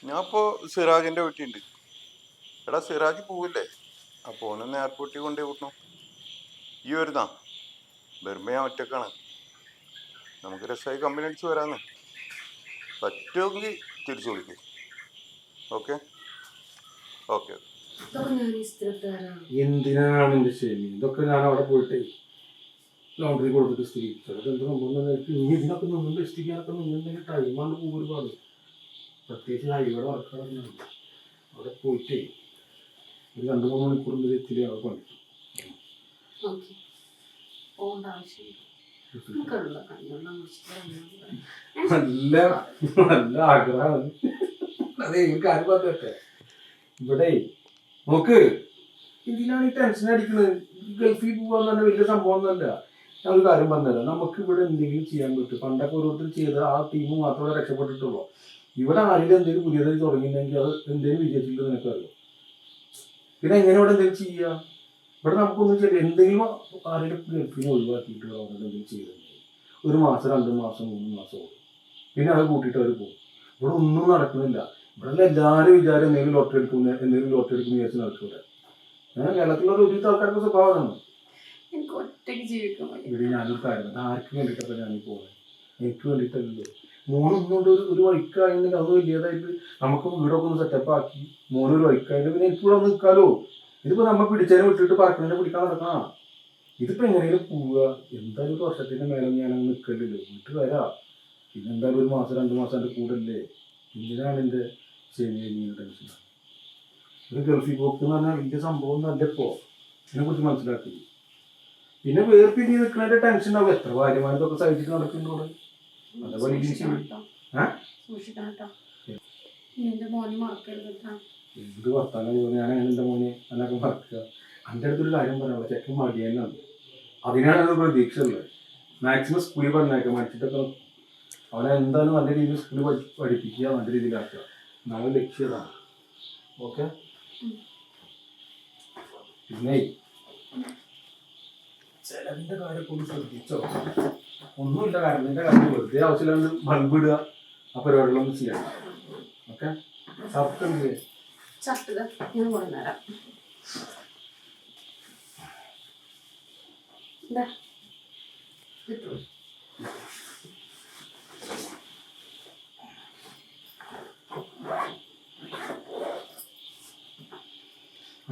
ഞാൻ ഇപ്പോൾ സിറാജിന്റെ വീട്ടിലുണ്ട്. എടാ സിറാജ് പോവില്ലേ? അപ്പോൾ ഓനൊന്ന് എയർപോർട്ടിൽ കൊണ്ടുപോയി വിടണം. ഈ വരുന്നാ വരുമ്പോ ഞാൻ ഒറ്റക്കാണ്. നമുക്ക് രസമായി കമ്പനി അടിച്ച് വരാന്ന്. പറ്റുമെങ്കിൽ തിരിച്ചു വിളിക്കേ. Okay okay. എന്തിനാണ് എന്റെ ശരി? ഇതൊക്കെ ഞാൻ അവിടെ പോയിട്ട് ലോണ്ടറി കൊടുത്തിട്ട് സ്ഥിരീകരിച്ചത്. അതെന്ത് സംഭവം? ഇതിനൊക്കെ നിന്ന് ഇഷ്ടിക്കാനൊക്കെ നിന്നുണ്ടെങ്കിൽ ടൈമാണ് ഒരുപാട്. പ്രത്യേകിച്ച് ഹൈവേയുടെ വർക്കാണ്. അവിടെ പോയിട്ടേ ഒരു 2-3 മണിക്കൂറിൽ എത്തിരി അവിടെ പണിക്കും. നല്ല നല്ല ആഗ്രഹമാണ്. അതെ, എനിക്ക് ആരും പറഞ്ഞെ ഇവിടെ നോക്ക്. എന്തിനാണ് ഈ ടെൻഷൻ അടിക്കുന്നത്? ഗൾഫിൽ പോവാന്ന് പറഞ്ഞാൽ വലിയ സംഭവം ഒന്നുമല്ല. ഞാൻ ഒരു കാര്യം പറഞ്ഞുതരാം. നമുക്ക് ഇവിടെ എന്തെങ്കിലും ചെയ്യാൻ പറ്റും. പണ്ടൊക്കെ ഓരോരുത്തർ ചെയ്ത് ആ ടീം മാത്രമേ രക്ഷപ്പെട്ടിട്ടുള്ളൂ. ഇവിടെ ആരെങ്കിലും എന്തെങ്കിലും പുതിയതായി തുടങ്ങിയിട്ടുണ്ടെങ്കിൽ അത് എന്തെങ്കിലും വിജയിച്ചിട്ട് നിനക്കറിയാം. പിന്നെ എങ്ങനെ ഇവിടെ എന്തെങ്കിലും ചെയ്യുക? ഇവിടെ നമുക്കൊന്നും ചെയ്യില്ല. എന്തെങ്കിലും ആരെങ്കിലും ഗൾഫിനെ ഒഴിവാക്കിയിട്ട് അവിടെ എന്തെങ്കിലും ചെയ്തിട്ടുണ്ടെങ്കിൽ 1 മാസം 2 മാസം 3 മാസം പോകും. പിന്നെ അത് കൂട്ടിയിട്ട് അവർ പോകും. ഇവിടെ ഒന്നും നടക്കുന്നില്ല. ഇവിടെ എല്ലാവരും വിചാരം എന്തെങ്കിലും ലോട്ടറി എടുക്കുന്ന വിചാരിച്ച് നടക്കില്ല. കേരളത്തിലുള്ള ഒരു ആൾക്കാർക്ക് സ്വഭാവമാണ്. ഇവിടെ ഞാനൊരു കാര്യം ആർക്ക് വേണ്ടിയിട്ടല്ല ഞാനീ പോകുന്നത്. എനിക്ക് വേണ്ടിയിട്ടല്ലോ. മോനൊന്നുകൊണ്ട് ഒരു വഴിക്കായെങ്കിൽ അത് വലിയതായിട്ട് നമുക്ക് വീടൊക്കെ ഒന്ന് സെറ്റപ്പ് ആക്കി മോനൊരു വഴിക്കായിട്ട് പിന്നെ എനിക്കിവിടെ ഒന്ന് നിൽക്കാലോ. ഇതിപ്പോ നമ്മൾ പിടിച്ചതിനെ വിട്ടിട്ട് പറക്കുന്നതിനെ പിടിക്കാൻ നടക്കണം. ഇതിപ്പോ എങ്ങനെയും പോവുക. എന്തായാലും 1 വർഷത്തിന്റെ മേലെ ഞാനങ്ങ് നിൽക്കലില്ലോ. വീട്ടിൽ വരാം. പിന്നെ എന്തായാലും 1 മാസം 2 മാസം എൻ്റെ കൂടെ അല്ലേ. എന്തിനാണ് എൻ്റെ ശരിയായി ടെൻഷൻ? ഒരു ഗൾഫിൽ പോക്ക് എന്ന് പറഞ്ഞാൽ വലിയ സംഭവം ഒന്നും അല്ല. ഇപ്പോൾ ഇതിനെക്കുറിച്ച് മനസ്സിലാക്കി. പിന്നെ വേർപിരിഞ്ഞ് നിൽക്കുന്നതിന്റെ ടെൻഷൻ ഉണ്ടാവും. എത്ര ഭാര്യമാരൊക്കെ സഹിച്ചിട്ട് നടക്കുന്നുണ്ട്. അതേപോലെ എന്ത് വർത്താനം ഞാനാണ് എൻ്റെ മോനെ എന്നൊക്കെ മറക്കുക. എൻ്റെ അടുത്തൊരു കാര്യം പറയാനുള്ള ചെക്കൻ മടിയെന്നാണ്. അതിനാണ് പ്രതീക്ഷ ഉള്ളത്. മാക്സിമം സ്കൂളിൽ പറഞ്ഞേക്കാം. മടിച്ചിട്ടൊക്കെ അവനെ എന്തായാലും നല്ല രീതിയിൽ സ്കൂളിൽ പഠിപ്പിക്കുക, നല്ല രീതിയിലാക്കുക. നാളെ ലക്ഷ്യതാണ്. ഓക്കെ. പിന്നെ ചിലതിൻ്റെ കാര്യം കൊണ്ട് ശ്രദ്ധിച്ചോ. ഒന്നുമില്ല. കറണ്ടിൻ്റെ കാര്യം വെറുതെ ആവശ്യമില്ലാണ്ട് ബൾബ് ഇടുക. ആ പരിപാടികളൊന്നും ചെയ്യണം. ഓക്കെ.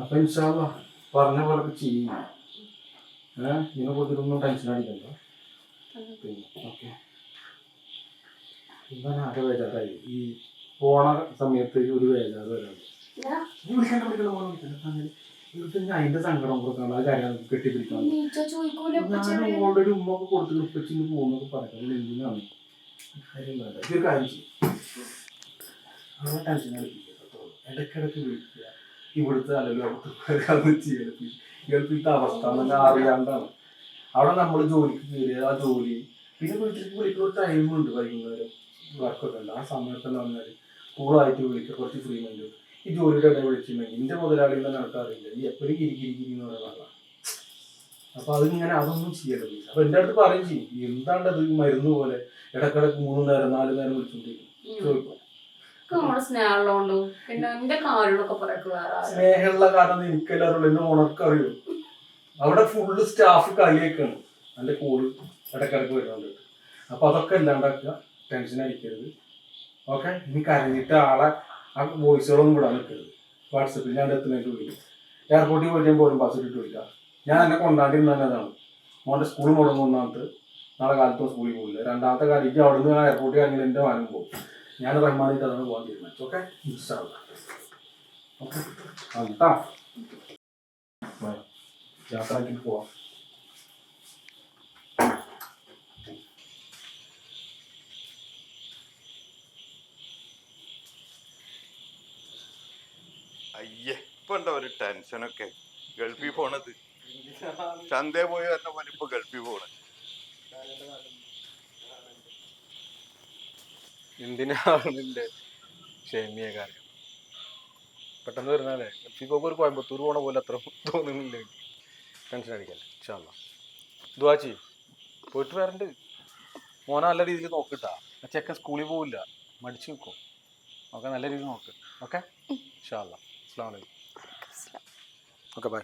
അപ്പൊ ഇൻഷാ അല്ലാഹ് പറഞ്ഞ പോലെ ചെയ്യും. ഇതിനെ കുറിച്ചിട്ടൊന്നും ടെൻഷൻ അടിക്കണ്ട. ഓക്കെ. എന്താണ് ആകെ ബേജാറായി? ഈ പോണ സമയത്ത് ഒരു ബേജാറ് വരാണ്ട് അതിന്റെ സങ്കടം കൊടുക്കണം. ആ കാര്യം കെട്ടിപ്പിടിക്കണം. ഞാൻ ഓൾറെഡി ഉമ്മൊക്കെ കൊടുത്തിട്ട് ഉപ്പച്ചിന് പോകുന്നൊക്കെ പറയുന്നത് എന്തിനാണ്? കാര്യം വേണ്ട. ഇതൊരു കാര്യം ചെയ്യും. ആ ടെൻഷൻ അടിപ്പിക്കട്ടോ. ഇടയ്ക്കിടയ്ക്ക് വിളിക്കുക. ഇവിടുത്തെ അല്ലെങ്കിൽ അവിടുത്തെ ചെയ്യണം. ഗൾഫിലത്തെ അവസ്ഥ എന്നൊക്കെ അറിയാണ്ടാണ്. അവിടെ നമ്മൾ ജോലിക്ക് കയറിയ ആ ജോലി പിന്നെ വീട്ടിലേക്ക് വിളിക്കുന്ന ടൈമുണ്ട്. വൈകുന്നേരം വർക്കൊക്കെ ഉണ്ട്. ആ സമയത്തെന്ന് പറഞ്ഞാൽ കൂളായിട്ട് വിളിക്കുക. കുറച്ച് ഫ്രീ മൈൻഡ്. ഈ ജോലിയുടെ ഇടയിൽ വിളിച്ചിട്ടുണ്ടെങ്കിൽ എൻ്റെ മുതലാളികളെ നടക്കാറില്ല. ഈ എപ്പോഴും കിരികിരി എന്ന് പറയുന്ന. അപ്പൊ അതിങ്ങനെ അതൊന്നും ചെയ്യരുത്. അപ്പൊ എൻ്റെ അടുത്ത് പറയും ചെയ്യും, എന്താണ്ടത് മരുന്ന് പോലെ ഇടക്കിടക്ക് 3 നേരം 4 നേരം വിളിച്ചോണ്ടിരിക്കും. ചോദിക്കും സ്നേഹമുള്ള കാരണം എനിക്കെല്ലാവരും എന്നെ ഉണക്കറിയൂ. അവിടെ ഫുള്ള് സ്റ്റാഫ് കളിയൊക്കെയാണ്. എൻ്റെ കോള് ഇടക്കിടക്ക് വരുന്നുണ്ട്. അപ്പൊ അതൊക്കെ ഇല്ലാണ്ടാക്കുക. ടെൻഷൻ അടിക്കരുത്. ഓക്കെ. ഇനി കരഞ്ഞിട്ട് ആളെ ആ വോയിസുകളൊന്നും വിടാൻ നിൽക്കരുത്. വാട്സപ്പിൽ ഞാൻ എത്തുന്നതിന് വിളിക്കും. എയർപോർട്ടിൽ പോയിട്ട് പോലും പാസ് ഇട്ടിട്ട് വിളിക്കാം. ഞാൻ എന്നെ കൊണ്ടാണ്ടിരുന്ന തന്നെതാണ്. മോൻ്റെ സ്കൂൾ മുടങ്ങുന്നതിനകത്ത് നാളെ കാലത്തും സ്കൂളിൽ പോകില്ല. രണ്ടാമത്തെ കാര്യം അവിടെ നിന്ന് എയർപോർട്ടിൽ അങ്ങനെ എൻ്റെ വാനും പോകും. ഞാൻ റഹ്മാനായിട്ട് അതാണ് പോകാൻ തീരുമാനിച്ചു. ഓക്കെ. ഓക്കെ. ആ യാത്ര ആക്കിയിട്ട് പോവാം. അയ്യേ, ഇപ്പൊ എന്താ ഒരു ടെൻഷനൊക്കെ? ഗൾഫിൽ പോണത് ചന്തേ പോയി പറഞ്ഞ പോലെ ഇപ്പൊ ഗൾഫിൽ പോണ എന്തിനാണ് നിന്റെ ക്ഷേമിയ കാര്യം പെട്ടെന്ന് വരുന്നാലേ? ഗൾഫിൽ പോകുമ്പോൾ ഒരു കോയമ്പത്തൂർ പോണ പോലെ അത്ര തോന്നുന്നില്ല. ടെൻഷൻ അടിക്കല്ലേ. ഇൻഷാ അല്ലാഹ് ദുആ ചെയ്യ്. പോയിട്ട് വരണ്ട്. മോനെ നല്ല രീതിയിൽ നോക്കിട്ടാ. ആ ചെക്കൻ സ്കൂളിൽ പോവില്ല, മടിച്ചു നിൽക്കും. ഓക്കെ, നല്ല രീതിയിൽ നോക്ക്. ഓക്കെ, ഇൻഷാ അല്ലാ. അസ്സലാമു അലൈക്കും. Okay, by.